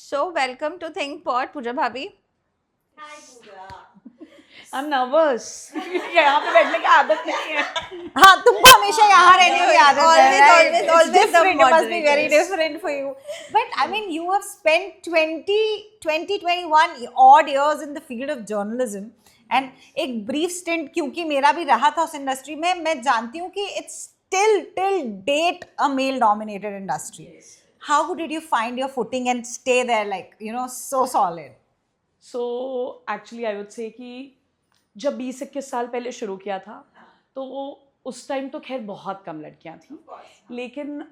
So welcome to Think Pod, Pooja Bhabhi. I'm nervous. यहाँ पे बैठने की आदत नहीं है. हाँ, तुमको हमेशा यहाँ रहने की आदत है. Always, It's always the different. It must be very moderators. different for you. But I mean, you have spent 21 odd years in the field of journalism. And एक brief stint क्योंकि मेरा भी रहा था उस इंडस्ट्री में, मैं जानती हूँ कि it's still till date a male-dominated industry. How did you find your footing and stay there like, so solid? So actually I would say कि जब 20-21 साल पहले शुरू किया था तो उस टाइम तो खैर बहुत कम लड़कियां थी, लेकिन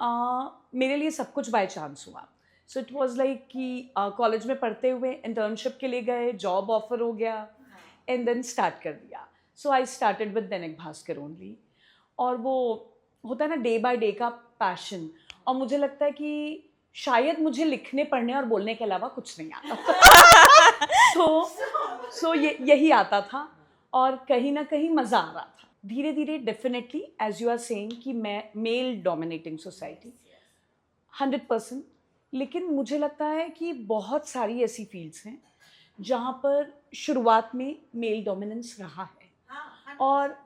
मेरे लिए सब कुछ बाय चांस हुआ. सो इट वाज लाइक कि कॉलेज में पढ़ते हुए इंटर्नशिप के लिए गए, जॉब ऑफर हो गया एंड देन स्टार्ट कर दिया. सो I started with Dainik Bhaskar only. और वो होता है ना डे बाय डे का पैशन, और मुझे लगता है कि शायद मुझे लिखने पढ़ने और बोलने के अलावा कुछ नहीं आता. सो यही आता था और कहीं ना कहीं मज़ा आ रहा था. धीरे धीरे definitely as you are saying कि मैं मेल डोमिनेटिंग सोसाइटी 100%, लेकिन मुझे लगता है कि बहुत सारी ऐसी फील्ड्स हैं जहाँ पर शुरुआत में मेल डोमिनेंस रहा है. और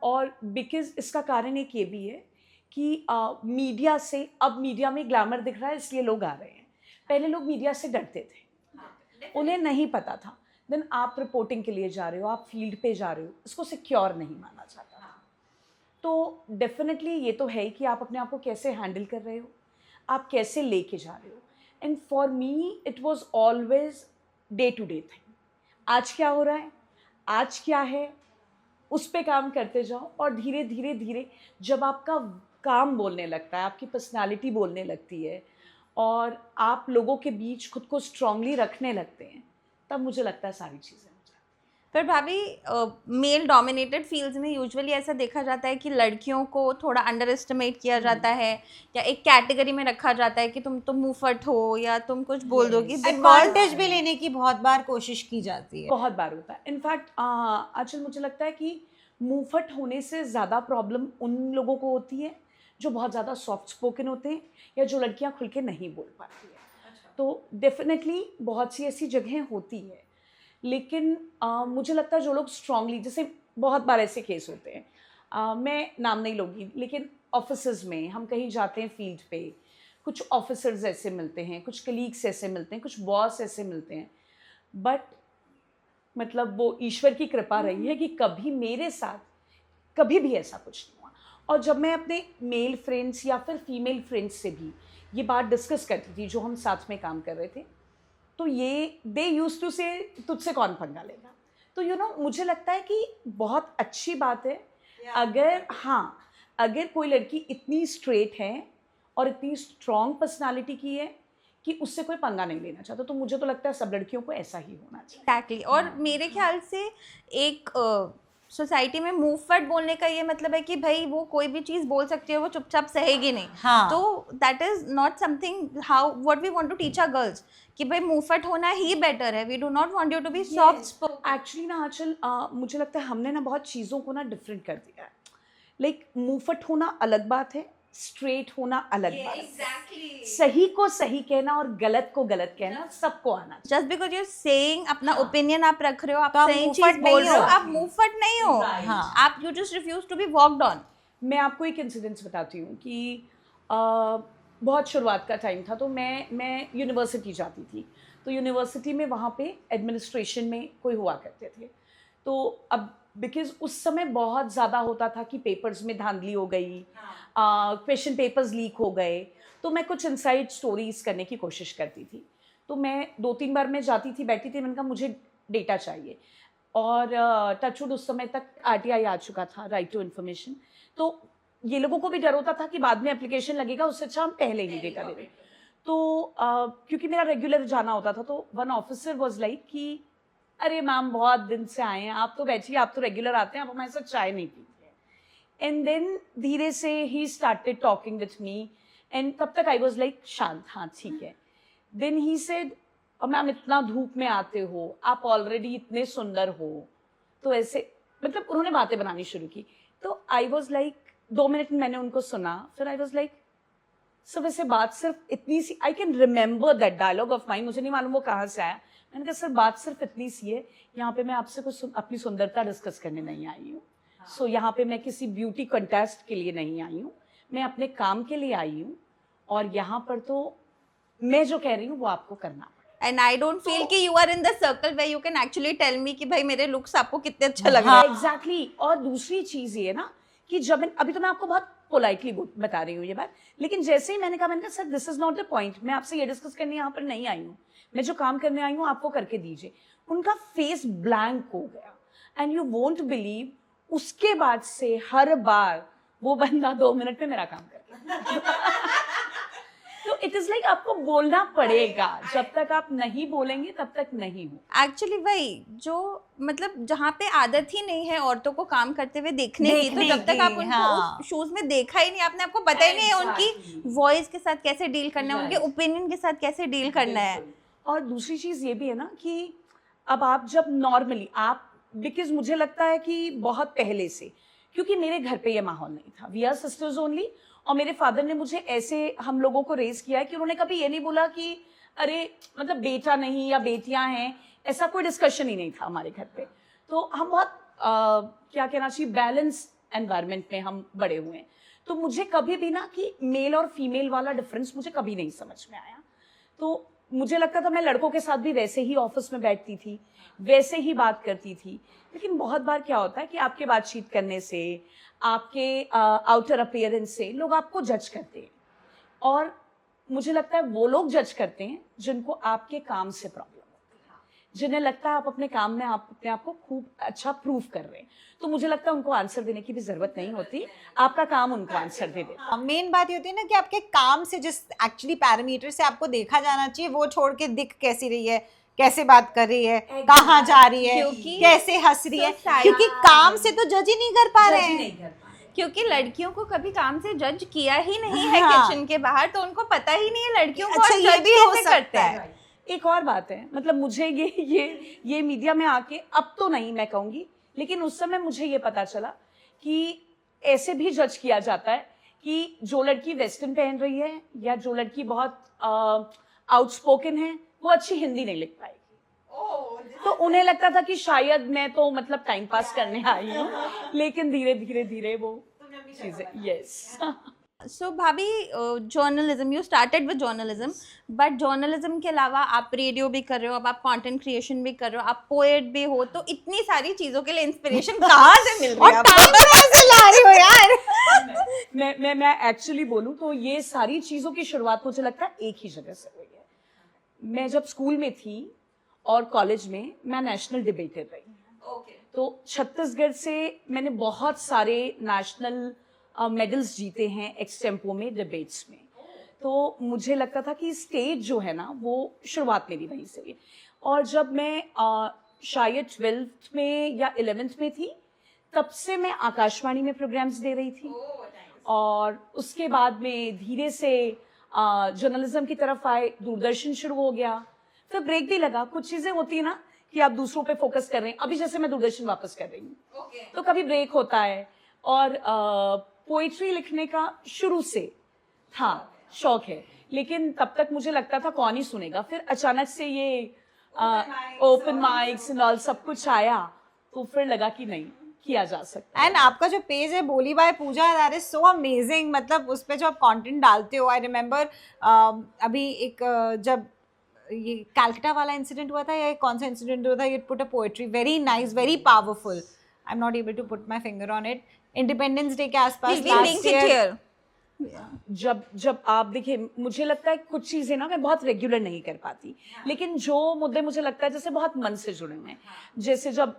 बिकॉज इसका कारण एक ये भी है कि मीडिया से, अब मीडिया में ग्लैमर दिख रहा है इसलिए लोग आ रहे हैं. पहले लोग मीडिया से डरते थे, उन्हें नहीं पता था. देन आप रिपोर्टिंग के लिए जा रहे हो, आप फील्ड पे जा रहे हो, इसको सिक्योर नहीं माना जाता. तो डेफिनेटली ये तो है ही कि आप अपने आप को कैसे हैंडल कर रहे हो, आप कैसे लेके जा रहे हो. And for me it was always day to day thing. आज क्या हो रहा है, आज क्या है, उस पे काम करते जाओ. और धीरे धीरे धीरे जब आपका काम बोलने लगता है, आपकी पर्सनालिटी बोलने लगती है और आप लोगों के बीच खुद को स्ट्रांगली रखने लगते हैं, तब मुझे लगता है सारी चीज़ें हो जाती हैं. पर भाभी मेल डोमिनेटेड फील्ड्स में यूजुअली ऐसा देखा जाता है कि लड़कियों को थोड़ा अंडर एस्टिमेट किया जाता है या एक कैटेगरी में रखा जाता है कि तुम मुंहफट हो या तुम कुछ बोल दोगी. एडवांटेज भी लेने की बहुत बार कोशिश की जाती है. बहुत बार होता है. इनफैक्ट आजकल मुझे लगता है कि मुंहफट होने से ज़्यादा प्रॉब्लम उन लोगों को होती है जो बहुत ज़्यादा सॉफ्ट स्पोकन होते हैं या जो लड़कियां खुल के नहीं बोल पाती है. तो डेफिनेटली बहुत सी ऐसी जगहें होती है, लेकिन मुझे लगता है जो लोग स्ट्रांगली, जैसे बहुत बार ऐसे केस होते हैं, मैं नाम नहीं लूँगी, लेकिन ऑफिसेज में हम कहीं जाते हैं फील्ड पे, कुछ ऑफिसर्स ऐसे मिलते हैं, कुछ कलीग्स ऐसे मिलते हैं, कुछ बॉस ऐसे मिलते हैं, बट मतलब वो ईश्वर की कृपा रही है कि कभी मेरे साथ कभी भी ऐसा कुछ नहीं हुआ. और जब मैं अपने मेल फ्रेंड्स या फिर फीमेल फ्रेंड्स से भी ये बात डिस्कस करती थी जो हम साथ में काम कर रहे थे, तो ये दे यूज टू से तुझसे कौन पंगा लेगा. तो मुझे लगता है कि बहुत अच्छी बात है अगर कोई लड़की इतनी स्ट्रेट है और इतनी स्ट्रॉन्ग पर्सनालिटी की है कि उससे कोई पंगा नहीं लेना चाहता. तो मुझे तो लगता है सब लड़कियों को ऐसा ही होना चाहिए. एग्जैक्टली. और मेरे ख्याल से एक सोसाइटी में मुंहफट बोलने का ये मतलब है कि भाई वो कोई भी चीज़ बोल सकती है, वो चुपचाप सहेगी नहीं. हाँ. तो that is not something how what we want to teach our girls कि भाई मुंहफट होना ही बेटर है. We do not want you to be soft spoken. Actually ना आंचल, मुझे लगता है हमने ना बहुत चीज़ों को ना डिफरेंट कर दिया है. लाइक मुंहफट होना अलग बात है, स्ट्रेट होना अलग बात है. सही को सही कहना और गलत को गलत कहना सबको आना चाहिए. जस्ट बिकॉज यू सेइंग अपना ओपिनियन आप रख रहे हो, आप तो आप सही मुंहफट चीज बोल नहीं रहे हो, हो. आप मुंहफट नहीं हो. हाँ. आप you just refuse to be walked on. मैं आपको एक इंसिडेंस बताती हूँ कि बहुत शुरुआत का टाइम था, तो मैं यूनिवर्सिटी जाती थी. तो यूनिवर्सिटी में वहाँ पे एडमिनिस्ट्रेशन में कोई हुआ करते थे. तो अब बिकॉज उस समय बहुत ज़्यादा होता था कि पेपर्स में धांधली हो गई, क्वेश्चन पेपर्स लीक हो गए, तो मैं कुछ इनसाइड स्टोरीज करने की कोशिश करती थी. तो मैं 2-3 बार मैं जाती थी, बैठती थी, मैंने कहा मुझे डेटा चाहिए. और टचवुड उस समय तक RTI आ चुका था, राइट टू इन्फॉर्मेशन. तो ये लोगों को भी डर होता था कि बाद में एप्लीकेशन लगेगा, उससे अच्छा हम पहले ही डेटा ले लें. तो क्योंकि मेरा रेगुलर जाना होता था, तो वन ऑफिसर वॉज लाइक कि अरे मैम बहुत दिन से आए हैं, आप तो बैठिए, आप तो रेगुलर आते हैं, आप हमारे साथ चाय नहीं पीते हैं. एंड देन धीरे से he started talking with me, and तब तक आई वॉज लाइक शांत, हाँ ठीक है. देन ही सेड मैम इतना धूप में आते हो, आप ऑलरेडी इतने सुंदर हो, तो ऐसे मतलब उन्होंने बातें बनानी शुरू की. तो आई वॉज लाइक 2 मिनट मैंने उनको सुना, फिर आई वॉज लाइक सो वैसे बात सिर्फ इतनी सी, I can remember that dialogue of mine, मुझे नहीं मालूम वो कहाँ से आया। मैंने कहा सर बात सिर्फ इतनी सी है, यहाँ पे मैं आपसे कुछ अपनी सुंदरता डिस्कस करने नहीं आई हूँ। सो यहाँ पे मैं किसी ब्यूटी कंटेस्ट के लिए नहीं आई हूँ, मैं अपने काम के लिए आई हूँ, और यहाँ पर तो मैं जो कह रही हूँ वो आपको करना पड़ेगा। एंड आई डोंट फील कि you are in the circle where you can actually tell me कि भाई मेरे लुक्स आपको कितने अच्छे लग रहे हैं। एग्जैक्टली। और दूसरी चीज ये ना कि जब अभी तो मैं आपको बहुत पोलाइटली बता रही हूँ ये बात, लेकिन जैसे ही मैंने कहा sir this is not the point, मैं आपसे ये डिस्कस करने यहाँ पर नहीं आई हूँ, मैं जो काम करने आई हूँ आपको करके दीजिए। उनका फेस ब्लैंक हो गया, एंड यू वोंट बिलीव, उसके बाद से हर बार वो बंदा 2 मिनट में मेरा काम कर तो इट इज लाइक आपको बोलना पड़ेगा, जब तक आप नहीं बोलेंगे तब तक नहीं हो। एक्चुअली वही जो मतलब जहाँ पे आदत ही नहीं है औरतों को काम करते हुए देखने की, तो जब तक आप उनको शूज में देखा ही नहीं, आपने आपको पता ही नहीं है उनकी वॉइस के साथ कैसे डील करना है, उनके ओपिनियन के साथ कैसे डील करना है। और दूसरी चीज ये भी है ना कि अब आप जब नॉर्मली आप, बिकॉज मुझे लगता है कि बहुत पहले से, क्योंकि मेरे घर पे ये माहौल नहीं था, वी आर सिस्टर्स ओनली, और मेरे फादर ने मुझे ऐसे हम लोगों को रेज किया है कि उन्होंने कभी ये नहीं बोला कि अरे मतलब बेटा नहीं या बेटियां हैं, ऐसा कोई डिस्कशन ही नहीं था हमारे घर पे। तो हम बहुत क्या कहना चाहिए, बैलेंस एनवायरनमेंट में हम बड़े हुए हैं। तो मुझे कभी भी ना कि मेल और फीमेल वाला डिफरेंस मुझे कभी नहीं समझ में आया। तो मुझे लगता था मैं लड़कों के साथ भी वैसे ही ऑफिस में बैठती थी, वैसे ही बात करती थी। लेकिन बहुत बार क्या होता है कि आपके बातचीत करने से, आपके आउटर अपीयरेंस से लोग आपको जज करते हैं, और मुझे लगता है वो लोग जज करते हैं जिनको आपके काम से प्रॉब्लम होती है, जिन्हें लगता है आप अपने काम में आप अपने आप को खूब अच्छा प्रूव कर रहे हैं। तो मुझे लगता है उनको आंसर देने की भी जरूरत नहीं होती, आपका काम उनको आंसर दे देता है। मेन बात ये होती है ना कि आपके काम से जिस एक्चुअली पैरामीटर से आपको देखा जाना चाहिए, वो छोड़ के दिख कैसी रही है, कैसे बात कर रही है, कहाँ जा रही है, कैसे हंस रही है, क्योंकि काम से तो जज ही नहीं कर पा रहे हैं। क्योंकि लड़कियों को कभी काम से जज किया ही नहीं है किचन के बाहर, तो उनको पता ही नहीं है लड़कियों को अच्छा, और ये जज भी हो कैसे सकता करते है। हैं। एक और बात है, मतलब मुझे ये मीडिया में आके, अब तो नहीं मैं कहूँगी, लेकिन उस समय मुझे ये पता चला कि ऐसे भी जज किया जाता है कि जो लड़की वेस्टर्न पहन रही है या जो लड़की बहुत आउटस्पोकन है, वो अच्छी हिंदी नहीं लिख पाएगी। तो उन्हें लगता था कि शायद मैं तो मतलब टाइम पास करने आई हूँ, लेकिन धीरे धीरे वो चीजें, यस। सो भाभी, journalism, you started with journalism, but journalism के अलावा आप रेडियो भी कर रहे हो, अब आप कंटेंट क्रिएशन भी कर रहे हो, आप पोएट भी हो, तो इतनी सारी चीजों के लिए इंस्पिरेशन कहाँ से मिल रही है आपको? यार मैं एक्चुअली बोलूँ तो ये सारी चीजों की शुरुआत मुझे लगता है एक ही जगह से हुई है। मैं जब स्कूल में थी और कॉलेज में, मैं नेशनल डिबेटर रही। तो छत्तीसगढ़ से मैंने बहुत सारे नेशनल मेडल्स जीते हैं एक्सटेम्पो में, डिबेट्स में। तो मुझे लगता था कि स्टेज जो है ना, वो शुरुआत मेरी वहीं से हुई। और जब मैं शायद 12th में या 11th में थी, तब से मैं आकाशवाणी में प्रोग्राम्स दे रही थी। और उसके बाद में धीरे से जर्नलिज्म की तरफ आए, दूरदर्शन शुरू हो गया, फिर ब्रेक भी लगा। कुछ चीज़ें होती है ना कि आप दूसरों पे फोकस कर रहे हैं, अभी जैसे मैं दूरदर्शन वापस कर रही हूँ, तो कभी ब्रेक होता है। और पोइट्री लिखने का शुरू से था शौक है, लेकिन तब तक मुझे लगता था कौन ही सुनेगा। फिर अचानक से ये ओपन माइक्स एंड ऑल सब कुछ आया, तो फिर लगा कि नहीं, किया जा सकता है। एंड आपका जो पेज है बोली by Pooja, that is so amazing. मतलब उस पे जो आप कंटेंट डालते हो, आई रिमेम्बर अभी एक जब ये कैलकाटा वाला इंसिडेंट हुआ था, या कौन सा इंसिडेंट हुआ था, you put a poetry, very nice, very powerful. I am not able to put my finger on it. Independence Day के आसपास लास्ट ईयर जब आप देखिए, मुझे लगता है कुछ चीजें ना मैं बहुत रेगुलर नहीं कर पाती, लेकिन जो मुद्दे मुझे लगता है जैसे बहुत मन से जुड़े हुए हैं, जैसे जब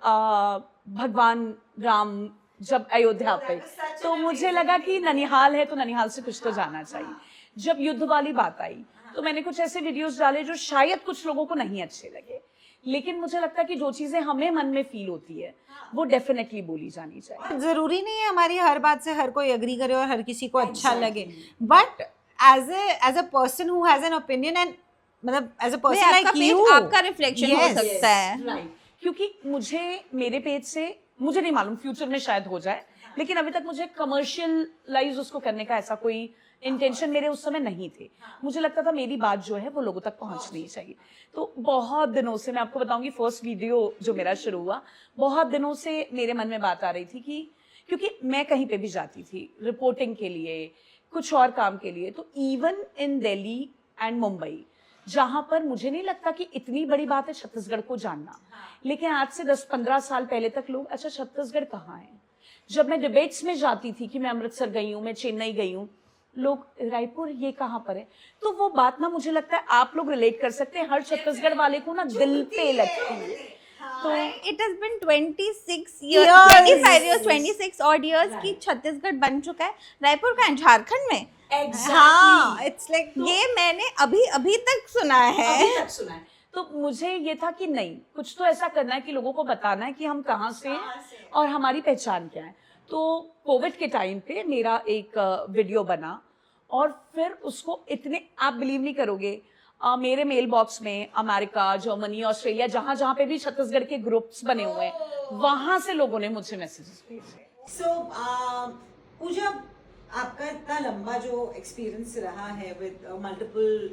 भगवान राम जब अयोध्या पे, तो मुझे लगा कि ननिहाल है तो ननिहाल से कुछ तो जाना चाहिए। जब युद्ध वाली बात आई, तो मैंने कुछ ऐसे वीडियोस डाले जो शायद कुछ लोगों को नहीं अच्छे लगे, लेकिन मुझे लगता है कि जो चीजें हमें मन में फील होती है वो डेफिनेटली बोली जानी चाहिए। जरूरी नहीं है हमारी हर बात से हर कोई एग्री करे और हर किसी को अच्छा लगे, but as a person who has an opinion, and मतलब as a person like you, आपका रिफ्लेक्शन हो सकता है। राइट, क्योंकि मुझे मेरे पेज से, मुझे नहीं मालूम फ्यूचर में शायद हो जाए, लेकिन अभी तक मुझे कमर्शियलाइज उसको करने का ऐसा कोई इंटेंशन मेरे उस समय नहीं थे। मुझे लगता था मेरी बात जो है वो लोगों तक पहुंचनी चाहिए। तो बहुत दिनों से, मैं आपको बताऊंगी, फर्स्ट वीडियो जो मेरा शुरू हुआ, बहुत दिनों से मेरे मन में बात आ रही थी कि क्योंकि मैं कहीं पे भी जाती थी रिपोर्टिंग के लिए, कुछ और काम के लिए, तो even in Delhi and Mumbai, जहां पर मुझे नहीं लगता कि इतनी बड़ी बात है छत्तीसगढ़ को जानना, लेकिन आज से 10-15 साल पहले तक लोग, अच्छा छत्तीसगढ़ कहाँ है। जब मैं डिबेट्स में जाती थी कि मैं अमृतसर गई हूँ, मैं चेन्नई गई हूँ, लोग रायपुर ये कहाँ पर है। तो वो बात ना, मुझे लगता है आप लोग रिलेट कर सकते हैं, हर छत्तीसगढ़ वाले को ना दिल पे लगती है। तो it has been 26 years, 25 years, 26 odd years कि छत्तीसगढ़ बन चुका है। रायपुर का है? झारखंड में? हाँ, इट्स लाइक ये मैंने अभी तक सुना है। अभी तक सुना है। तो मुझे ये था कि नहीं, कुछ तो ऐसा करना है कि लोगों को बताना है कि हम कहाँ से हैं और हमारी पहचान क्या है। तो कोविड के टाइम पे मेरा एक वीडियो बना और फिर उसको इतने, आप बिलीव नहीं करोगे, मेरे मेल बॉक्स में अमेरिका, जर्मनी, ऑस्ट्रेलिया, जहाँ जहाँ पे भी छत्तीसगढ़ के ग्रुप्स बने हुए हैं, वहां से लोगों ने मुझे मैसेजेस भेजे। सो पूजा, आपका इतना लंबा जो एक्सपीरियंस रहा है विद मल्टीपल,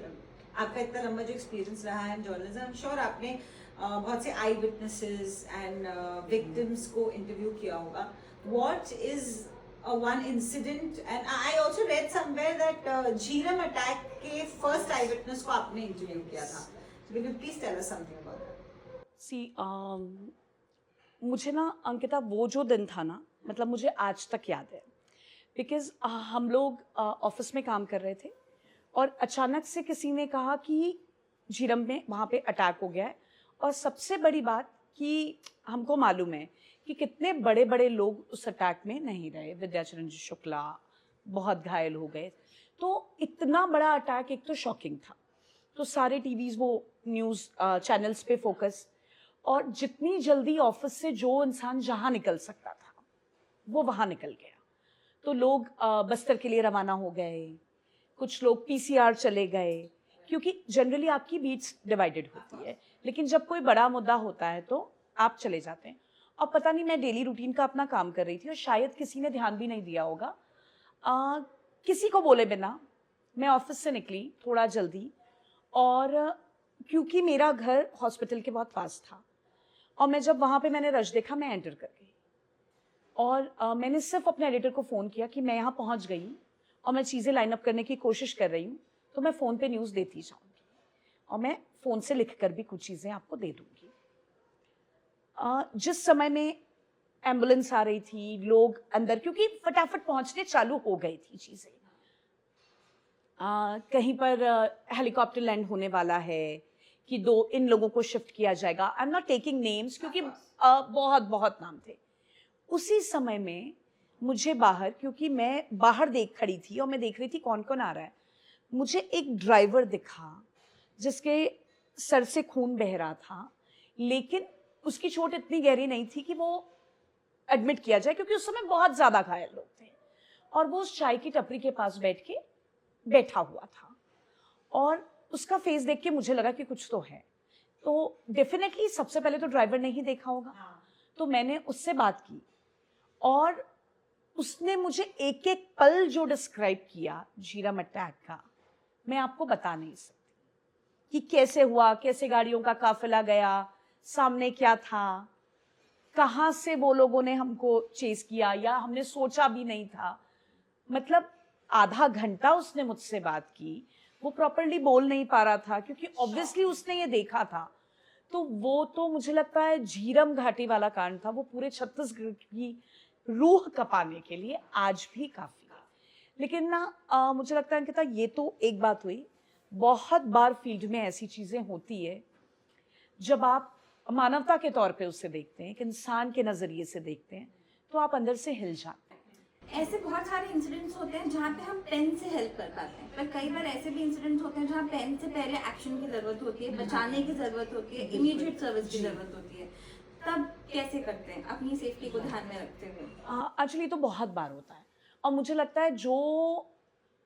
आपका इतना लंबा जो एक्सपीरियंस रहा है जर्नलिज्म, आई एम श्योर आपने बहुत से आई विटनेसेस एंड विक्टिम्स को इंटरव्यू किया होगा. What is one incident, and I also read somewhere that Jhiram attack के first eyewitness को आपने interview किया था. So will you please tell us something about that? See, मुझे ना अंकिता वो जो दिन था ना, मतलब मुझे आज तक याद है, बिकॉज हम लोग ऑफिस में काम कर रहे थे और अचानक से किसी ने कहा कि झीरम में वहाँ पे अटैक हो गया है। और सबसे बड़ी बात कि हमको मालूम है कि कितने बड़े बड़े लोग उस अटैक में नहीं रहे। विद्याचरण जी शुक्ला बहुत घायल हो गए। तो इतना बड़ा अटैक एक तो शॉकिंग था, तो सारे टीवीज़ वो न्यूज़ चैनल्स पे फोकस, और जितनी जल्दी ऑफिस से जो इंसान जहाँ निकल सकता था वो वहाँ निकल गया। तो लोग बस्तर के लिए रवाना हो गए, कुछ लोग पीसीआर चले गए, क्योंकि जनरली आपकी बीट्स डिवाइडेड होती है, लेकिन जब कोई बड़ा मुद्दा होता है तो आप चले जाते हैं। और पता नहीं, मैं डेली रूटीन का अपना काम कर रही थी और शायद किसी ने ध्यान भी नहीं दिया होगा, किसी को बोले बिना मैं ऑफिस से निकली थोड़ा जल्दी, और क्योंकि मेरा घर हॉस्पिटल के बहुत पास था, और मैं जब वहाँ पे मैंने रश देखा, मैं एंटर कर गई और मैंने सिर्फ अपने एडिटर को फ़ोन किया कि मैं यहाँ पहुँच गई हूँ और मैं चीज़ें लाइन अप करने की कोशिश कर रही हूँ, तो मैं फ़ोन पे न्यूज़ देती जाऊँगी और मैं फ़ोन से लिख कर भी कुछ चीज़ें आपको दे दूँगी। जिस समय में एम्बुलेंस आ रही थी, लोग अंदर, क्योंकि फटाफट पहुँचने चालू हो गई थी चीज़ें, कहीं पर हेलीकॉप्टर लैंड होने वाला है कि इन लोगों को शिफ्ट किया जाएगा। आई एम नॉट टेकिंग नेम्स क्योंकि बहुत बहुत नाम थे। उसी समय में मुझे बाहर, क्योंकि मैं बाहर खड़ी थी और मैं देख रही थी कौन कौन आ रहा है, मुझे एक ड्राइवर दिखा जिसके सर से खून बह रहा था, लेकिन उसकी चोट इतनी गहरी नहीं थी कि वो एडमिट किया जाए, क्योंकि उस समय बहुत ज़्यादा घायल लोग थे, और वो उस चाय की टपरी के पास बैठा हुआ था, और उसका फेस देख के मुझे लगा कि कुछ तो है। तो डेफिनेटली सबसे पहले तो ड्राइवर ने ही देखा होगा, तो मैंने उससे बात की और उसने मुझे एक एक पल जो डिस्क्राइब किया झीरम अटैक का, मैं आपको बता नहीं सकती कि कैसे हुआ, कैसे गाड़ियों का काफिला गया, सामने क्या था, कहाँ से वो लोगों ने हमको चेस किया, या हमने सोचा भी नहीं था। मतलब आधा घंटा उसने मुझसे बात की, वो प्रॉपर्ली बोल नहीं पा रहा था क्योंकि ऑब्वियसली उसने ये देखा था। तो वो तो मुझे लगता है झीरम घाटी वाला कांड था, वो पूरे छत्तीसगढ़ की रूह कपाने के लिए आज भी काफी है। लेकिन ना मुझे लगता है अंकिता, ये तो एक बात हुई, बहुत बार फील्ड में ऐसी चीजें होती है जब आप मानवता के तौर पे उसे देखते हैं, एक इंसान के नजरिए से देखते हैं, तो आप अंदर से हिल जाते हैं। ऐसे बहुत सारे इंसिडेंट्स होते हैं जहाँ पे हम पेन से हेल्प कर पाते हैं, पर कई बार ऐसे भी इंसिडेंट्स होते हैं जहाँ पेन से पहले एक्शन की जरूरत होती है, बचाने की जरूरत होती है, इमीडिएट सर्विस की जरूरत होती है। तब कैसे करते हैं अपनी सेफ्टी को ध्यान में रखते हुए? एक्चुअली तो बहुत बार होता है, और मुझे लगता है जो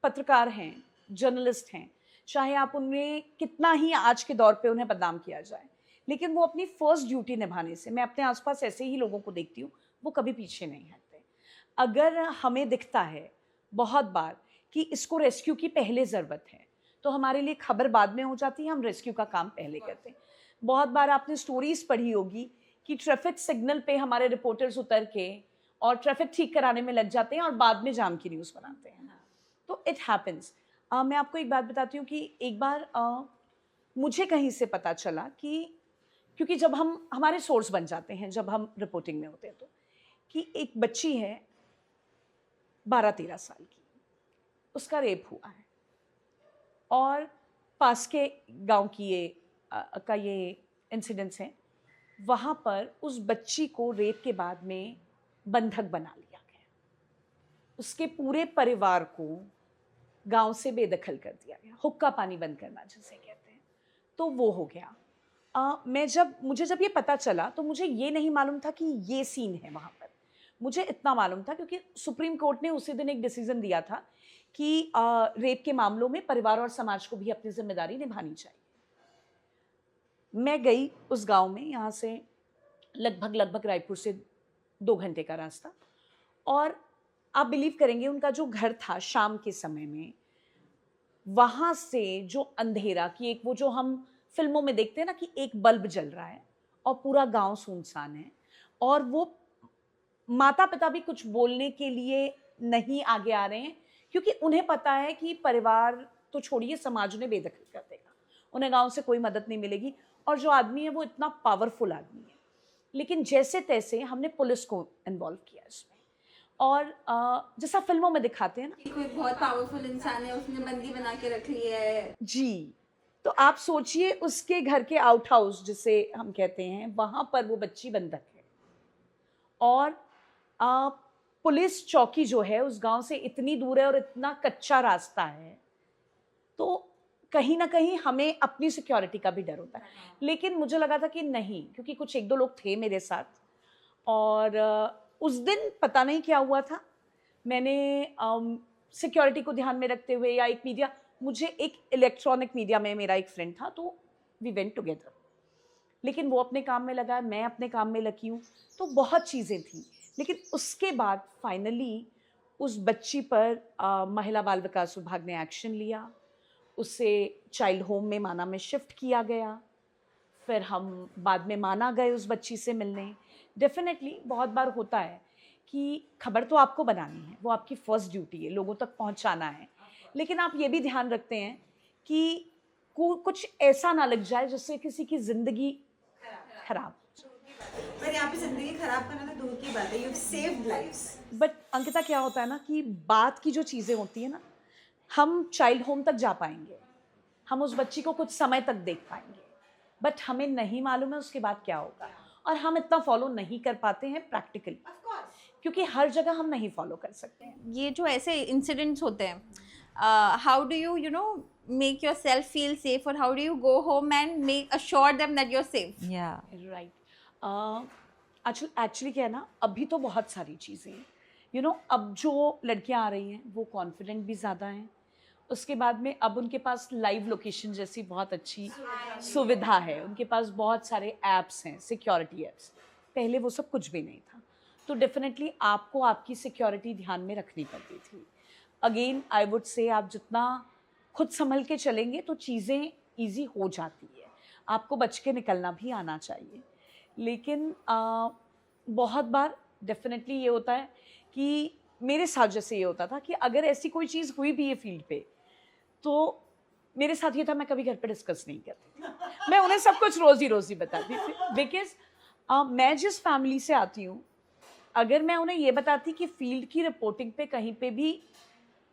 पत्रकार हैं, जर्नलिस्ट हैं, चाहे आप उनमें कितना ही आज के दौर पे उन्हें बदनाम किया जाए, लेकिन वो अपनी फर्स्ट ड्यूटी निभाने से, मैं अपने आसपास ऐसे ही लोगों को देखती हूँ, वो कभी पीछे नहीं हटते। अगर हमें दिखता है बहुत बार कि इसको रेस्क्यू की पहले ज़रूरत है, तो हमारे लिए खबर बाद में हो जाती है, हम रेस्क्यू का काम पहले करते हैं। बहुत बार आपने स्टोरीज पढ़ी होगी कि ट्रैफिक सिग्नल पे हमारे रिपोर्टर्स उतर के और ट्रैफिक ठीक कराने में लग जाते हैं और बाद में जाम की न्यूज़ बनाते हैं। तो इट हैपन्स। मैं आपको एक बात बताती हूँ कि एक बार मुझे कहीं से पता चला कि, क्योंकि जब हम हमारे सोर्स बन जाते हैं जब हम रिपोर्टिंग में होते हैं, तो कि एक बच्ची है 12-13 साल की, उसका रेप हुआ है और पास के गांव की ये इंसिडेंट्स हैं। वहाँ पर उस बच्ची को रेप के बाद में बंधक बना लिया गया, उसके पूरे परिवार को गांव से बेदखल कर दिया गया, हुक्का पानी बंद करना जिसे कहते हैं, तो वो हो गया। मुझे जब ये पता चला तो मुझे ये नहीं मालूम था कि ये सीन है वहाँ पर। मुझे इतना मालूम था क्योंकि सुप्रीम कोर्ट ने उसी दिन एक डिसीजन दिया था कि रेप के मामलों में परिवार और समाज को भी अपनी जिम्मेदारी निभानी चाहिए। मैं गई उस गांव में, यहाँ से लगभग रायपुर से 2 घंटे का रास्ता, और आप बिलीव करेंगे उनका जो घर था शाम के समय में, वहाँ से जो अंधेरा कि एक वो जो हम फिल्मों में देखते हैं ना कि एक बल्ब जल रहा है और पूरा गांव सुनसान है, और वो माता पिता भी कुछ बोलने के लिए नहीं आगे आ रहे हैं क्योंकि उन्हें पता है कि परिवार तो छोड़िए, समाज उन्हें बेदखल कर देगा, उन्हें गांव से कोई मदद नहीं मिलेगी, और जो आदमी है वो इतना पावरफुल आदमी है। लेकिन जैसे तैसे हमने पुलिस को इन्वॉल्व किया इसमें, और जैसा फिल्मों में दिखाते हैं ना, कोई बहुत पावरफुल इंसान है, उसने बंदी बना के रख लिया है जी, तो आप सोचिए उसके घर के आउट हाउस जिसे हम कहते हैं, वहाँ पर वो बच्ची बंधक है, और पुलिस चौकी जो है उस गांव से इतनी दूर है और इतना कच्चा रास्ता है, तो कहीं ना कहीं हमें अपनी सिक्योरिटी का भी डर होता है। लेकिन मुझे लगा था कि नहीं, क्योंकि कुछ 1-2 लोग थे मेरे साथ, और उस दिन पता नहीं क्या हुआ था, मैंने सिक्योरिटी को ध्यान में रखते हुए, या एक मीडिया, मुझे एक इलेक्ट्रॉनिक मीडिया में मेरा एक फ्रेंड था, तो वी वेंट टुगेदर, लेकिन वो अपने काम में लगा है, मैं अपने काम में लगी हूँ, तो बहुत चीज़ें थी। लेकिन उसके बाद फाइनली उस बच्ची पर महिला बाल विकास विभाग ने एक्शन लिया, उसे चाइल्ड होम में माना में शिफ्ट किया गया, फिर हम बाद में माना गए उस बच्ची से मिलने। डेफिनेटली बहुत बार होता है कि खबर तो आपको बनानी है, वो आपकी फर्स्ट ड्यूटी है, लोगों तक पहुंचाना है, लेकिन आप ये भी ध्यान रखते हैं कि कुछ ऐसा ना लग जाए जिससे किसी की ज़िंदगी खराब। पर यहाँ पे जिंदगी खराब करना तो दूर की बात है, you saved lives. But Ankita क्या होता है ना कि बात की जो चीज़ें होती है ना, हम चाइल्ड होम तक जा पाएंगे, हम उस बच्ची को कुछ समय तक देख पाएंगे, बट हमें नहीं मालूम है उसके बाद क्या होगा, और हम इतना फॉलो नहीं कर पाते हैं प्रैक्टिकली, क्योंकि हर जगह हम नहीं फॉलो कर सकते हैं। ये जो ऐसे इंसिडेंट्स होते हैं, how do you make yourself feel safe, or how do you go home and assure them that you're safe? Right. Actually क्या है ना, अभी तो बहुत सारी चीज़ें हैं, अब जो लड़कियां आ रही हैं वो कॉन्फिडेंट भी ज़्यादा हैं, उसके बाद में अब उनके पास लाइव लोकेशन जैसी बहुत अच्छी सुविधा है, उनके पास बहुत सारे ऐप्स हैं, सिक्योरिटी ऐप्स, पहले वो सब कुछ भी नहीं था, तो डेफिनेटली आपको आपकी सिक्योरिटी ध्यान में रखनी पड़ती थी। अगेन आई वुड से आप जितना खुद संभल के चलेंगे तो चीज़ें ईजी हो जाती है, आपको बच के निकलना भी आना चाहिए। लेकिन बहुत बार डेफिनेटली ये होता है कि मेरे साथ जैसे ये होता था कि अगर ऐसी कोई चीज़ हुई भी है फील्ड पे, तो मेरे साथ ये था, मैं कभी घर पे डिस्कस नहीं करती थी, मैं उन्हें सब कुछ रोज़ी बताती थी, बिकॉज मैं जिस फैमिली से आती हूँ, अगर मैं उन्हें ये बताती कि फील्ड की रिपोर्टिंग पे कहीं पे भी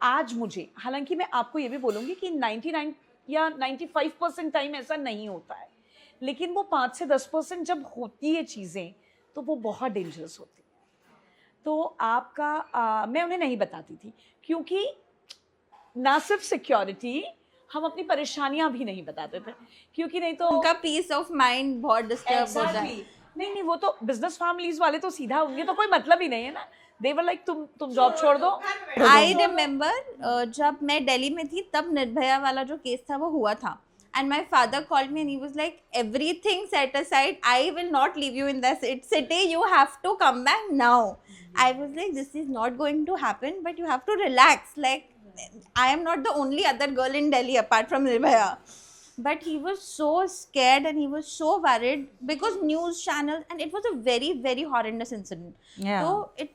आज मुझे, हालांकि मैं आपको ये भी बोलूँगी कि 99 या 95% टाइम ऐसा नहीं होता है, लेकिन वो 5 से 10% जब होती है चीज़ें तो वो बहुत डेंजरस होती है। तो आपका मैं उन्हें नहीं बताती थी, क्योंकि ना सिर्फ सिक्योरिटी, हम अपनी परेशानियां भी नहीं बताते थे, क्योंकि नहीं तो उनका पीस ऑफ माइंड बहुत डिस्टर्ब हो जाए। नहीं, वो तो बिजनेस फैमिलीज वाले तो सीधा होंगे, तो कोई मतलब ही नहीं है ना, they were like तुम जॉब छोड़ दो। I remember जब मैं दिल्ली में थी तब निर्भया वाला जो केस था वो हुआ था, and my father called me and he was like, everything set aside, I will not leave you in that city, you have to come back now. I was like, this is not going to happen, but you have to relax, like I am not the only other girl in Delhi apart from Nirbhaya. But he was so scared and he was so worried because news channels, and it was a very, very horrendous incident. Yeah. So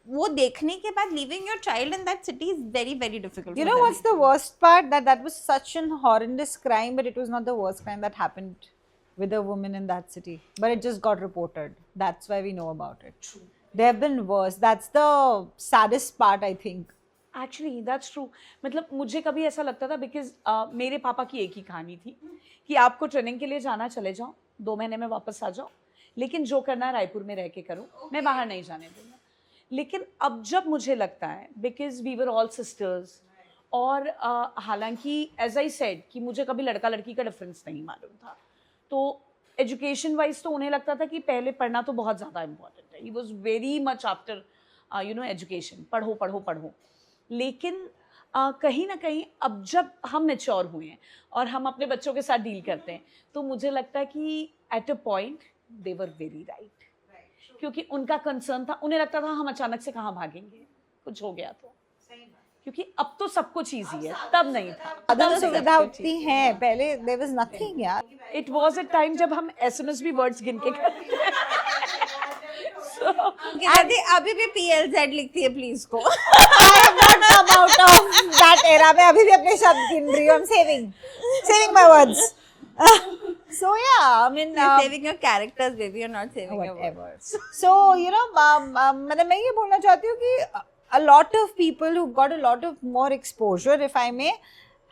वो देखने के बाद leaving your child in that city is very, very difficult. You for know them. what's the worst part? That was such an horrendous crime, but it was not the worst crime that happened with a woman in that city. But it just got reported. That's why we know about it. True. There have been worse. That's the saddest part, I think. Actually that's true. मतलब मुझे कभी ऐसा लगता था because मेरे पापा की एक ही कहानी थी कि आपको ट्रेनिंग के लिए जाना, चले जाओ, 2 महीने में वापस आ जाओ, लेकिन जो करना है रायपुर में रह के करो, मैं बाहर नहीं जाने दूंगा. लेकिन अब जब मुझे लगता है because we were all sisters, और हालांकि एज आई सेड कि मुझे कभी लड़का लड़की का डिफरेंस नहीं मालूम था, तो एजुकेशन वाइज तो उन्हें लगता था कि पहले पढ़ना तो बहुत ज़्यादा इम्पॉर्टेंट है. He was very much after education, पढ़ो पढ़ो पढ़ो. लेकिन कहीं ना कहीं अब जब हम मैच्योर हुए हैं और हम अपने बच्चों के साथ डील करते हैं, तो मुझे लगता है कि at a point they were very right. क्योंकि उनका कंसर्न था, उन्हें लगता था हम अचानक से कहाँ भागेंगे, कुछ हो गया तो. क्योंकि अब तो सब कुछ ईजी है, तब नहीं था. अदर सुविधा होती है, पहले there was nothing यार. इट वॉज अ टाइम जब हम SMS भी वर्ड्स गिन के करते थे. अभी भी PLZ लिखती है प्लीज को. I have not come out of that era. मैं अभी भी अपने शब्द गिन रही हूँ. I'm saving my words. So yeah, I mean, You're saving your characters, baby. You're not saving your whatever. words. So you know, मतलब मैं ये बोलना चाहती हूँ कि a lot of people who've got a lot of more exposure, if I may,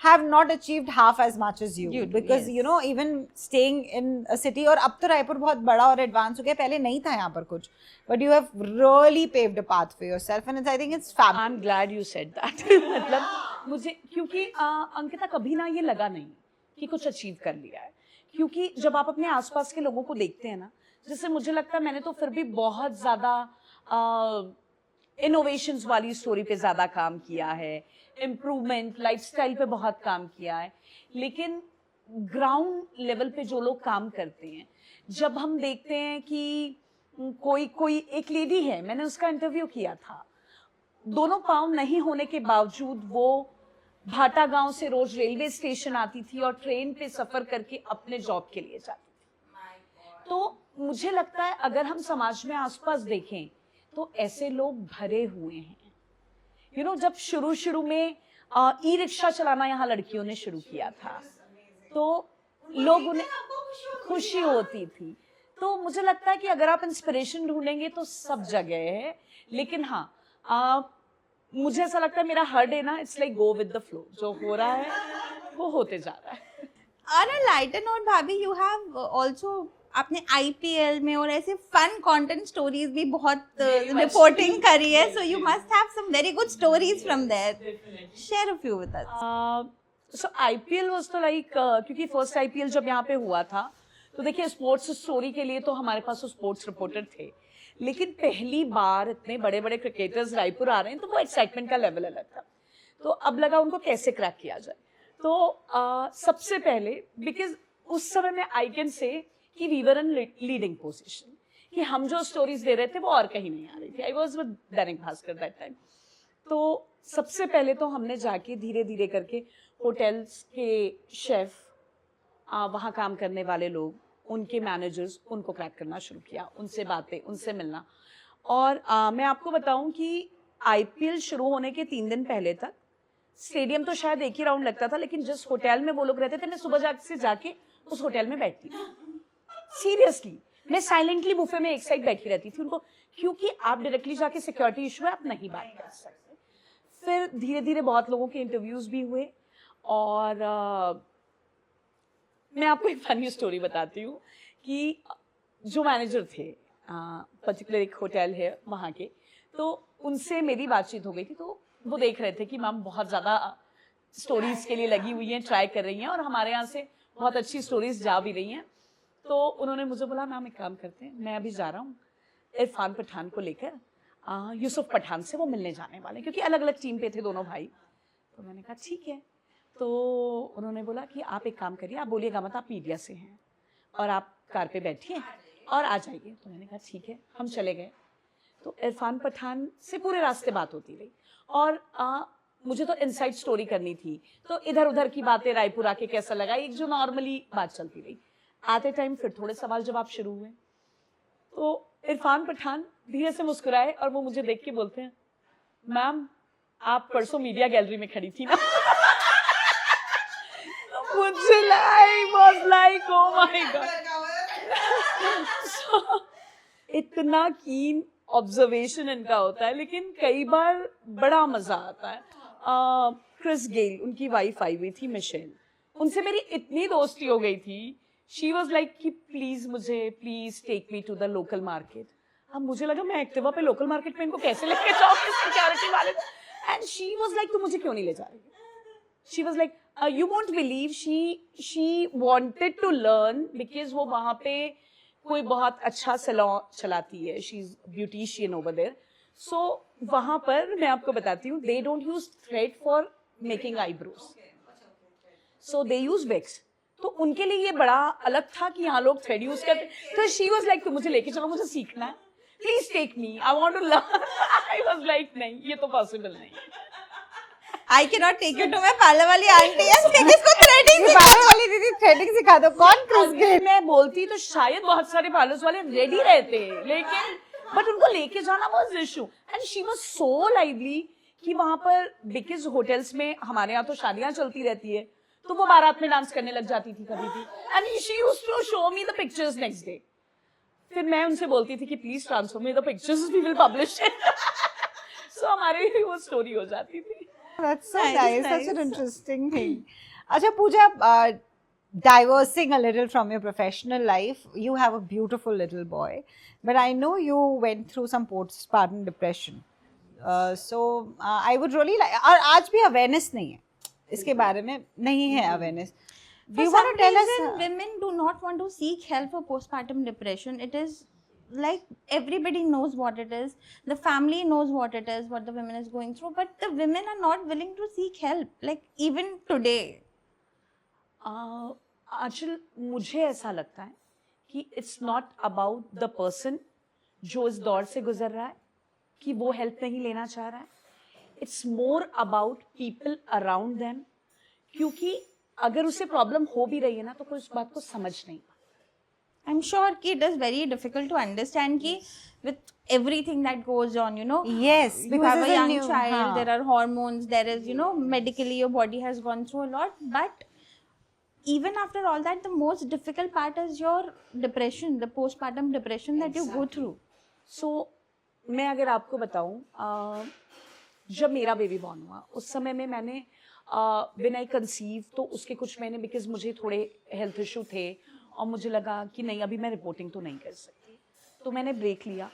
have not achieved half as much as you You do, because yes. you know, even staying in a city, और अब तो रायपुर बहुत बड़ा और advance हो गया, पहले नहीं था यहाँ पर कुछ, but you have really paved a path for yourself, and I think it's fabulous. I am glad you said that. मतलब मुझे क्योंकि अंकिता कभी ना ये लगा नहीं कि कुछ अचीव कर लिया है, क्योंकि जब आप अपने आसपास के लोगों को देखते हैं ना, जैसे मुझे लगता है मैंने तो फिर भी बहुत ज़्यादा इनोवेशंस वाली स्टोरी पे ज़्यादा काम किया है, इम्प्रूवमेंट लाइफस्टाइल पे बहुत काम किया है, लेकिन ग्राउंड लेवल पे जो लोग काम करते हैं, जब हम देखते हैं कि कोई एक लेडी है, मैंने उसका इंटरव्यू किया था, दोनों पाँव नहीं होने के बावजूद वो भाटा गांव से रोज रेलवे स्टेशन आती थी और ट्रेन पे सफर करके अपने जॉब के लिए जाती थी. तो मुझे लगता है अगर हम समाज में आसपास देखें तो ऐसे लोग भरे हुए हैं. यू नो, जब शुरू में ई रिक्शा चलाना यहाँ लड़कियों ने शुरू किया था, तो लोग उन्हें खुशी होती थी. तो मुझे लगता है कि अगर आप इंस्पिरेशन ढूंढेंगे तो सब जगह है. लेकिन हाँ, मुझे ऐसा लगता है मेरा हर डे ना, it's like go with the flow. जो हो रहा है वो होते जा रहा है. On a lighter note, भाभी, you have also आपने IPL में और ऐसे फन कंटेंट स्टोरीज भी बहुत रिपोर्टिंग करी है, so you must have some very good stories from there. Share a few with us. So IPL was तो लाइक क्योंकि फर्स्ट IPL जब यहाँ पे हुआ था, तो देखिए स्पोर्ट्स स्टोरी के लिए तो हमारे पास तो स्पोर्ट्स रिपोर्टर थे, लेकिन पहली बार इतने बड़े बड़े क्रिकेटर्स रायपुर आ रहे हैं, तो वो एक्साइटमेंट का लेवल अलग था. तो अब लगा उनको कैसे क्रैक किया जाए. तो सबसे पहले बिकॉज उस समय में आई कैन से कि we were in leading position, कि हम जो स्टोरीज दे रहे थे वो और कहीं नहीं आ रही थी. I was with Dainik Bhaskar that time. तो सबसे पहले तो हमने जाके धीरे धीरे करके होटल्स के शेफ, वहाँ काम करने वाले लोग, उनके मैनेजर्स, उनको क्रैक करना शुरू किया, उनसे बातें, उनसे मिलना. और मैं आपको बताऊं कि IPL शुरू होने के 3 दिन पहले तक स्टेडियम तो शायद एक ही राउंड लगता था, लेकिन जिस होटल में वो लोग रहते थे, मैं सुबह से जाके उस होटल में बैठती थी. सीरियसली, मैं साइलेंटली बुफे में एक साइड बैठी रहती थी उनको, क्योंकि आप डायरेक्टली जाके सिक्योरिटी इशू है, आप नहीं बात कर सकते. फिर धीरे धीरे बहुत लोगों के इंटरव्यूज भी हुए, और मैं आपको एक फनी स्टोरी बताती हूँ कि जो मैनेजर थे, पर्टिकुलर एक होटल है वहाँ के, तो उनसे मेरी बातचीत हो गई थी. तो वो देख रहे थे कि मैम बहुत ज़्यादा स्टोरीज के लिए लगी हुई हैं, ट्राई कर रही हैं, और हमारे यहाँ से बहुत अच्छी स्टोरीज जा भी रही हैं. तो उन्होंने मुझे बोला, मैम एक काम करते हैं, मैं अभी जा रहा हूँ इरफान पठान को लेकर, यूसुफ पठान से वो मिलने जाने वाले, क्योंकि अलग अलग टीम पे थे दोनों भाई. तो मैंने कहा ठीक है. तो उन्होंने बोला कि आप एक काम करिए, आप बोलिएगा मत, आप मीडिया से हैं, और आप कार पे बैठिए और आ जाइए. तो मैंने कहा ठीक है. हम चले गए. तो इरफान पठान से पूरे रास्ते बात होती रही, और मुझे तो इनसाइड स्टोरी करनी थी, तो इधर उधर की बातें, रायपुर आके कैसा लगा, एक जो नॉर्मली बात चलती रही। आते टाइम फिर थोड़े सवाल जवाब शुरू हुए, तो इरफान पठान धीरे से मुस्कुराए और वो मुझे देख के बोलते हैं, मैम आप परसों मीडिया गैलरी में खड़ी थी ना। मुझे लाइक ओ माय गॉड, इतना कीन ऑब्जर्वेशन इनका होता है, लेकिन कई बार बड़ा मजा आता है। क्रिस गेल, उनकी वाइफ आई हुई थी मिशेल, उनसे मेरी इतनी दोस्ती हो गई थी, शी वॉज लाइक कि please take me to the local market. अब मुझे लगा मैं एक्टिवा पे लोकल मार्केट में इनको कैसे लेके जाऊंगी सिक्योरिटी वाले, एंड शी वॉज लाइक तो मुझे क्यों नहीं ले जा रही। She was like you won't believe, she wanted to learn, because वो वहां पे कोई बहुत अच्छा सैलून चलाती है, she is beautician over there. So वहां पर मैं आपको बताती हूँ, they don't use thread for making eyebrows, so they use wax. तो उनके लिए ये बड़ा अलग था कि यहाँ लोग थ्रेड यूज करते। तो शी वाज लाइक, तो मुझे लेके चलो, मुझे सीखना है, please take me, I want to learn. I was like नहीं, ये तो पॉसिबल नहीं। I cannot take you to my parlour वाली आंटी है, इसको थ्रेडिंग पार्लर वाली दीदी थ्रेडिंग सिखा दो। कौन क्रिस गेल? मैं बोलती तो शायद बहुत सारे पार्लर्स वाले रेडी रहते, लेकिन बट उनको लेके जाना was issue. And she was so lively कि वहां पर, बिकॉज होटल्स में हमारे यहाँ तो शादियां चलती रहती है, तो वो बारात में डांस करने लग जाती थी कभी भी, and she used to show me the pictures next day. फिर मैं उनसे बोलती थी कि please transfer me the pictures, we will publish it. So हमारे लिए वो स्टोरी हो जाती थी। That's so Nice, nice. Such nice. an interesting thing. Acha Pooja, diversing a little from your professional life, you have a beautiful little boy, but I know you went through some postpartum depression. So I would really like. और आज भी awareness नहीं है इसके बारे में, नहीं है awareness. Do For you want some to tell us? reason, women do not want to seek help for postpartum depression. It is like everybody knows what it is. The family knows what it is, what the woman is going through, but the women are not willing to seek help. Like even today. आजकल मुझे ऐसा लगता है कि it's not about the person जो इस दौर से गुजर रहा है कि वो हेल्प नहीं लेना चाह रहा है, it's more about people around them, क्योंकि अगर उसे प्रॉब्लम हो भी रही है ना तो कोई उस बात को समझ नहीं। I'm sure कि it is very difficult to understand कि with everything that goes on, you know. Yes, You because have a it's a young new- child, हाँ. there are hormones, there is, you know, medically your body has gone through a lot. But even after all that, the most difficult part is your depression, the postpartum depression that you go through. सो मैं अगर आपको बताऊं, जब मेरा baby born हुआ उस समय में मैंने व्हेन आई कंसीव, तो उसके कुछ महीने, बिकॉज मुझे थोड़े हेल्थ इशू थे और मुझे लगा कि नहीं अभी मैं रिपोर्टिंग तो नहीं कर सकती, तो मैंने ब्रेक लिया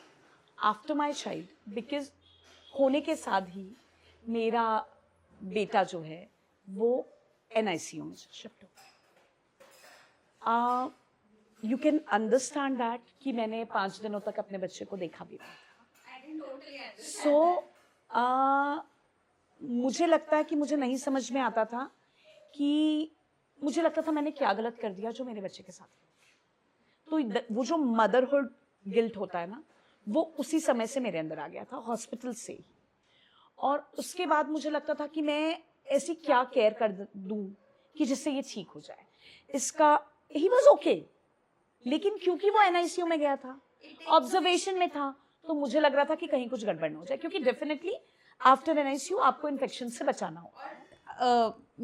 आफ्टर माई चाइल्ड, बिकॉज होने के साथ ही मेरा बेटा जो है वो NICU में शिफ्ट हो गया। यू कैन अंडरस्टैंड दैट कि मैंने 5 दिनों तक अपने बच्चे को देखा भी नहीं। सो मुझे लगता है कि मुझे नहीं समझ में आता था कि मुझे लगता था मैंने क्या गलत कर दिया जो मेरे बच्चे के साथ। तो वो जो मदरहुड गिल्ट होता है ना, वो उसी समय से मेरे अंदर आ गया था, हॉस्पिटल से ही। और उसके बाद मुझे लगता था कि मैं ऐसी क्या केयर कर दूं कि जिससे ये ठीक हो जाए। इसका ही वाज ओके, लेकिन क्योंकि वो NICU में गया था, ऑब्जर्वेशन में था, तो मुझे लग रहा था कि कहीं कुछ गड़बड़ न हो जाए, क्योंकि डेफिनेटली आफ्टर NICU आपको इन्फेक्शन से बचाना होगा।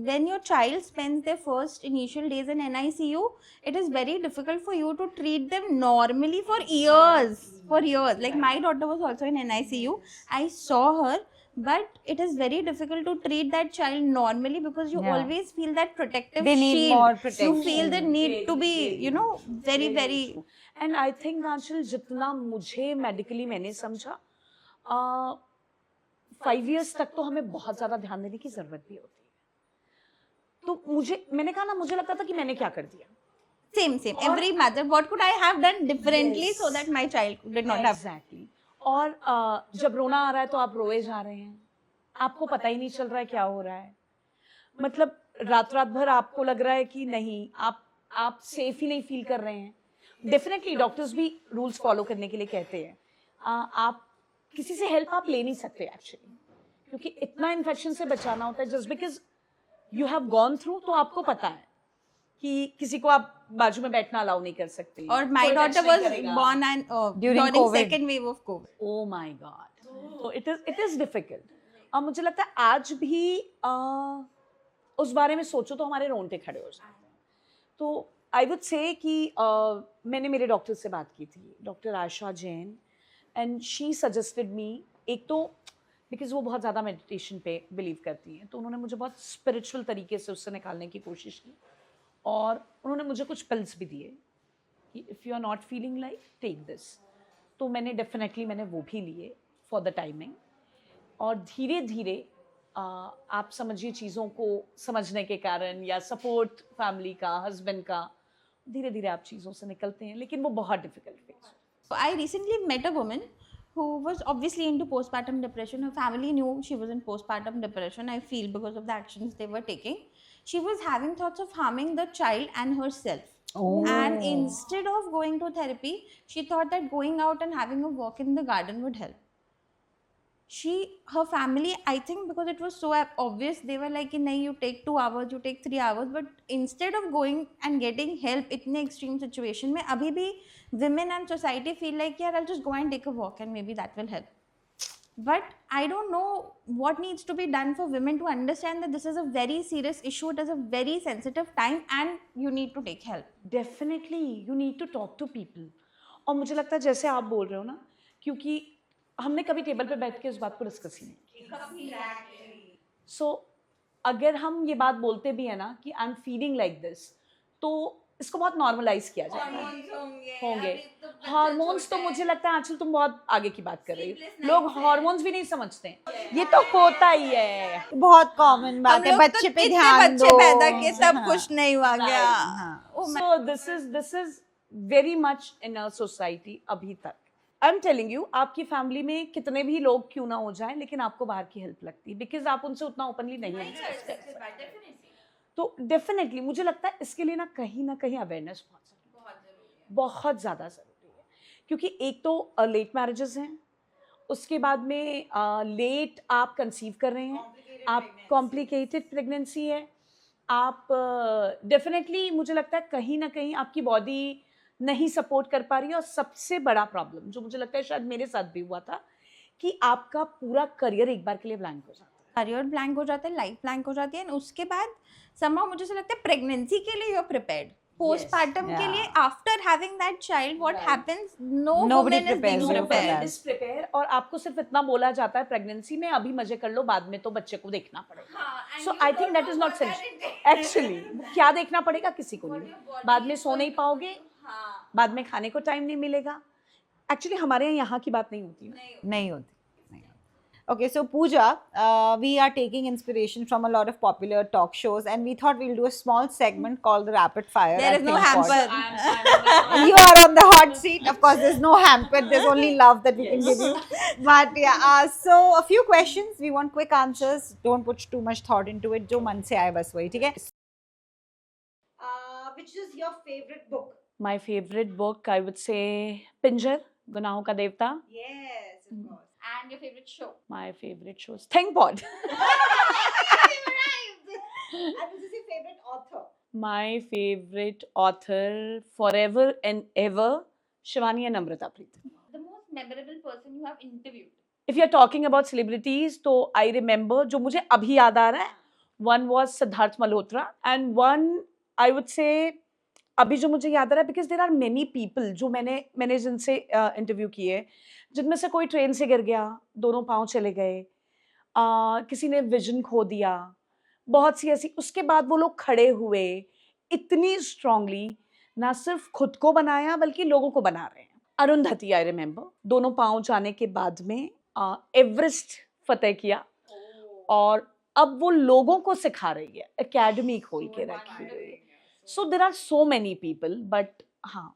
When your child spends their first initial days in NICU, it is very difficult for you to treat them normally for years. Like my daughter was also in NICU. I saw her, but it is very difficult to treat that child normally because you always feel that protective They need shield. more protection. You feel the need to be, you know, very. And I think Aanchal, जितना मुझे medically मैंने समझा, 5 years तक तो हमें बहुत ज्यादा ध्यान देने की जरूरत भी होती है। तो मैंने कहा ना, मुझे लगता था कि मैंने क्या कर दिया। Same. Every mother, what could I have done differently so that my child did not have. Exactly. और जब रोना आ रहा है तो आप रोए जा रहे हैं, आपको पता ही नहीं चल रहा है क्या हो रहा है। मतलब रात भर आपको लग रहा है कि नहीं, आप सेफ ही नहीं फील कर रहे हैं। डेफिनेटली डॉक्टर्स भी रूल्स फॉलो करने के लिए कहते हैं, आप किसी से हेल्प आप ले नहीं सकते एक्चुअली, क्योंकि इतना इन्फेक्शन से बचाना होता है just because you have gone through, तो आपको पता है कि किसी को आप बाजू में बैठना अलाउ नहीं कर सकते. और my कोई touch daughter नहीं was करेगा. born and During during COVID. second wave of COVID. Oh my God. So it is difficult. और मुझे लगता है आज भी उस बारे में सोचो तो हमारे रोंगटे खड़े हो जाते हैं. तो आई वुड से कि मैंने मेरे डॉक्टर से बात की थी, doctor Asha Jain, and she suggested me, एक तो बिकॉज वो बहुत ज़्यादा मेडिटेशन पे बिलीव करती हैं, तो उन्होंने मुझे बहुत स्पिरिचुअल तरीके से उससे निकालने की कोशिश की, और उन्होंने मुझे कुछ पिल्स भी दिए कि if you are not feeling like take this. तो मैंने वो भी लिए फॉर द टाइमिंग. और धीरे धीरे आप समझिए चीज़ों को समझने के कारण या सपोर्ट फैमिली का, हस्बैंड का, धीरे धीरे आप चीज़ों से निकलते हैं, लेकिन वो बहुत difficult phase. So I recently met a woman who was obviously into postpartum depression. Her family knew she was in postpartum depression, I feel, because of the actions they were taking. She was having thoughts of harming the child and herself. Oh. And instead of going to therapy, she thought that going out and having a walk in the garden would help. Her family, I think because it was so obvious, they were like, nahi, you take 2 hours, you take 3 hours. But instead of going and getting help in extreme situation mein, abhi bhi women and society feel like, yeah, I'll just go and take a walk and maybe that will help. But I don't know what needs to be done for women to understand that this is a very serious issue, it is a very sensitive time and you need to take help. Definitely you need to talk to people. और मुझे लगता है जैसे आप बोल रहे हो ना, क्योंकि हमने कभी टेबल पे बैठ के उस बात को डिस्कस ही नहीं किया. सो अगर हम ये बात बोलते भी है ना कि I am feeling like this, तो इसको बहुत नॉर्मलाइज किया जाता है. होंगे हार्मोन्स, तो मुझे लगता है आजकल तुम बहुत आगे की बात कर रही हो, लोग हार्मोन्स भी नहीं समझते हैं. ये तो होता ही है, बहुत कॉमन बात है, बच्चे पे ध्यान दो, बच्चे पैदा किए तब कुछ नहीं हुआ गया. so this is very much in our society अभी तक. I'm telling you, आपकी फैमिली में कितने भी लोग क्यों ना हो जाएं, लेकिन आपको बाहर की हेल्प लगती है, बिकॉज आप उनसे उतना ओपनली नहीं डिस्कस कर सकते. तो डेफिनेटली मुझे लगता है इसके लिए ना कहीं अवेयरनेस बहुत ज़्यादा ज़रूरी है. क्योंकि एक तो लेट मैरिजेस हैं, उसके बाद में लेट आप कंसीव कर रहे हैं, आप कॉम्प्लिकेटेड प्रेगनेंसी है, आप डेफिनेटली मुझे लगता है कहीं ना कहीं आपकी बॉडी नहीं सपोर्ट कर पा रही है. और सबसे बड़ा प्रॉब्लम जो मुझे लगता है शायद मेरे साथ भी हुआ था, कि आपका पूरा करियर एक बार के लिए ब्लैंक हो जाता है. करियर ब्लैंक हो जाता है, लाइफ ब्लैंक हो जाती है, और उसके बाद somehow मुझे ऐसा लगता है प्रेगनेंसी के लिए यू आर प्रिपेयर्ड, पोस्टपार्टम के लिए after having that child what happens, no Nobody woman is prepares being you for prepared. that. Is prepare, और आपको सिर्फ इतना बोला जाता है प्रेगनेंसी में अभी मजे कर लो, बाद में तो बच्चे को देखना पड़ेगा. So I think that is not actually क्या देखना पड़ेगा किसी को नहीं. बाद में सो नहीं पाओगे, बाद में खाने को टाइम नहीं मिलेगा. एक्चुअली हमारे यहाँ की बात नहीं होती. नहीं होती. Okay, so Pooja, we are taking inspiration from a lot of popular talk shows, and we thought we'll do a small segment called the Rapid Fire. There at is no Think Pod. hamper. You are on the hot seat. Of course, there's no hamper. There's only love that we can give you. But yeah, so a few questions. We want quick answers. Don't put too much thought into it. जो मन से आए बस वही, ठीक है? Which is your favorite book? My favourite book I would say Pinjar, गुनाहों का देवता. Yes, of course. And your favorite show? My favourite shows think pod. And this is your favorite author? My favorite author forever and ever, Shivani and Amrita Preetham. The most memorable person you have interviewed? If you are talking about celebrities, तो I remember जो मुझे अभी याद आ रहा है, one was Siddharth Malhotra and one I would say अभी जो मुझे याद आ रहा है, because there are many people जो मैंने जिनसे इंटरव्यू किए, जिनमें से कोई ट्रेन से गिर गया, दोनों पाँव चले गए, किसी ने विजन खो दिया, बहुत सी ऐसी. उसके बाद वो लोग खड़े हुए इतनी स्ट्रांगली, ना सिर्फ खुद को बनाया बल्कि लोगों को बना रहे हैं. अरुंधति आई रिमेंबर, दोनों पाँव जाने के बाद में एवरेस्ट फतेह किया, और अब वो लोगों को सिखा रही है, एकेडमी खोल के रखी हुई. So there are so many people, but हाँ.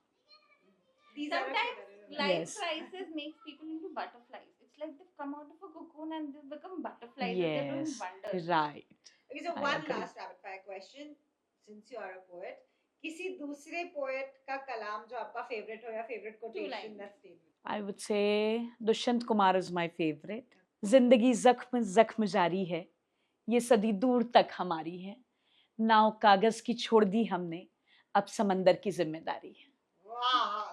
Sometimes life Yes. crisis makes people into butterflies. It's like they've come out of a cocoon and they've become butterflies. And they're doing Yes, wonders. right. Okay, so I one agree. last rapid fire question. Since you are a poet, किसी दूसरे poet का कलाम जो आपका favorite हो या favorite quotation lines. that's favorite. I would say Dushyant Kumar is my favorite. जिंदगी जख्म जख्म जारी है, ये सदी दूर तक हमारी है, नाव कागज की छोड़ दी हमने, अब समंदर की जिम्मेदारी है. Wow,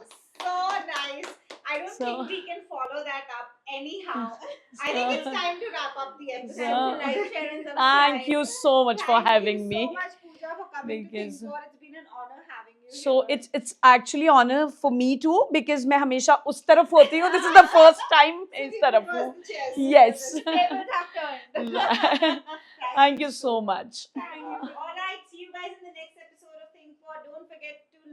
so nice. I don't So- think we can follow that up anyhow. I think So- it's time to wrap up the episode. So- Like, share and Thank you so much for Thank having you me. so much, Pooja, for coming to Because- Think For. It's been an honor having you So here. it's actually honor for me too, because मैं हमेशा उस तरफ होती हूँ. This is the first time इस तरफ हूँ. Yes. The tables have turned. Thank you so much.